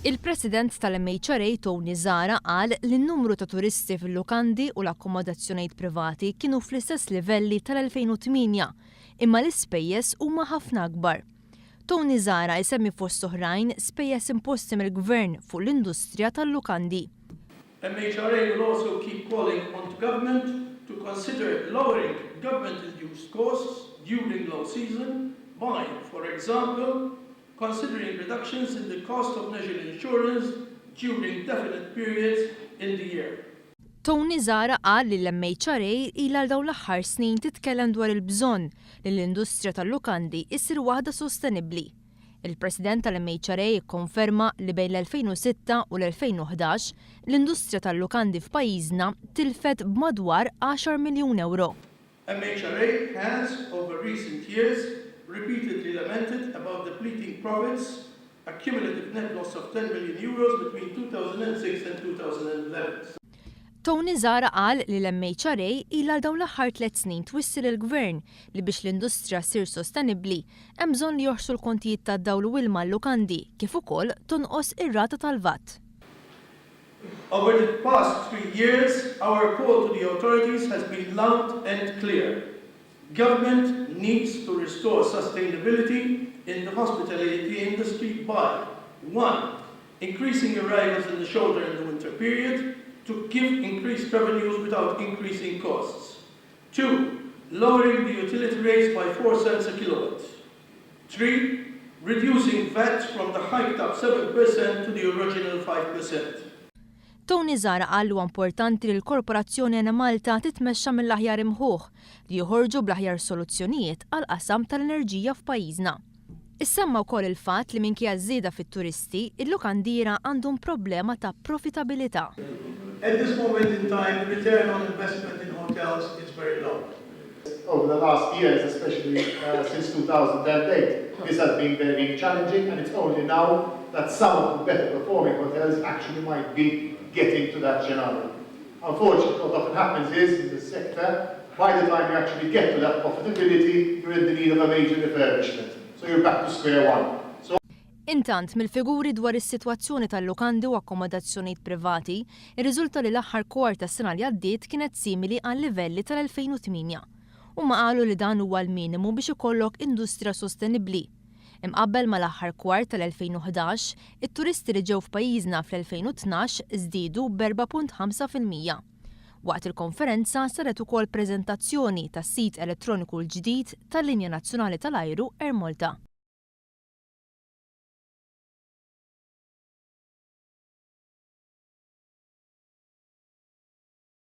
Il-President tal-MHRA Toni Zahra qal li n-numru ta' turisti fil-lukandi u l-akkomodazzjonijiet privati kienu fl-istess livelli tal-2008, imma l-ispejjeż huma ħafna akbar. Toni Zahra jsemmi fost oħrajn spejjeż imposti mill-Gvern fuq l-industrija tal-lukandi. MHRA will also keep calling on the government to consider lowering government-induced costs during low season by, for example, considering reductions in the cost of national insurance during definite periods in the year. Toni Zahra qal li l-MHRA ilha dawn l-aħħar snin titkellem dwar il-bżonn li l-industrija tal-lukandi issir waħda sostenibbli. Il-President tal-MHRA jikkonferma li bejn l-2006 u l-2011 l-industrija tal-lukandi f'pajjiżna tilfet b'madwar 10 miljun euro. MHRA has, over recent years, repeatedly lamented about depleting profits, a cumulative net loss of 10 million euros between 2006 and 2011. Toni Zahra qal li l-MHRA ilha dawn l-aħħar 3 snin twissi lill-Gvern li biex l-industrija ssir sostenibbli hemm bżonn li joħsu l-kontijiet tad-dawl u ilma l-lukandi kif ukoll tonqos ir-rata tal-VAT. Over the past 3 years, our call to the authorities has been loud and clear. Government needs to restore sustainability in the hospitality industry by 1. Increasing arrivals in the shoulder in the winter period to give increased revenues without increasing costs. 2. Lowering the utility rates by 4 cents a kilowatt. 3. Reducing VAT from the hiked up 7% to the original 5%. Toni Zahra qal huwa importanti li l-korporazzjoni Malta titmexxa mill-aħjar imħuħ li joħorġu bl-aħjar soluzzjonijiet għal qasam tal-enerġija f'pajjiżna. Issemma wkoll il-fatt li minkejja żieda fit-turisti, il-lukandira għandhom problema ta' profitabilità. At this moment in time, the return on investment in hotels is very low. Over the last years, especially since 2008, this has been very challenging, and it's only now that some of the better performing hotels actually might be getting to that scenario. Unfortunately, what often happens is, in the sector, by the time you actually get to that profitability, you're in the need of a major refurbishment. So you're back to square one. Intant, mill-figuri dwar is-sitwazzjoni tal-lukandi u akkomodazzjonijiet privati, irriżulta li l-aħħar kwart tas-sena li għaddiet kienet simili għal livelli tal-2008. Huma qalu li dan huwa l-minimu biex ikollok industrija sostenibbli. Imqabbel mal-aħħar kwart tal-2011, it-turisti li ġew f'pajjiżna fl-2012 żdiedu b'4.5%. Waqt il-konferenza saret ukoll preżentazzjoni tas-sit elettroniku l-ġdid tal-Linja Nazzjonali tal-Ajru r-Malta.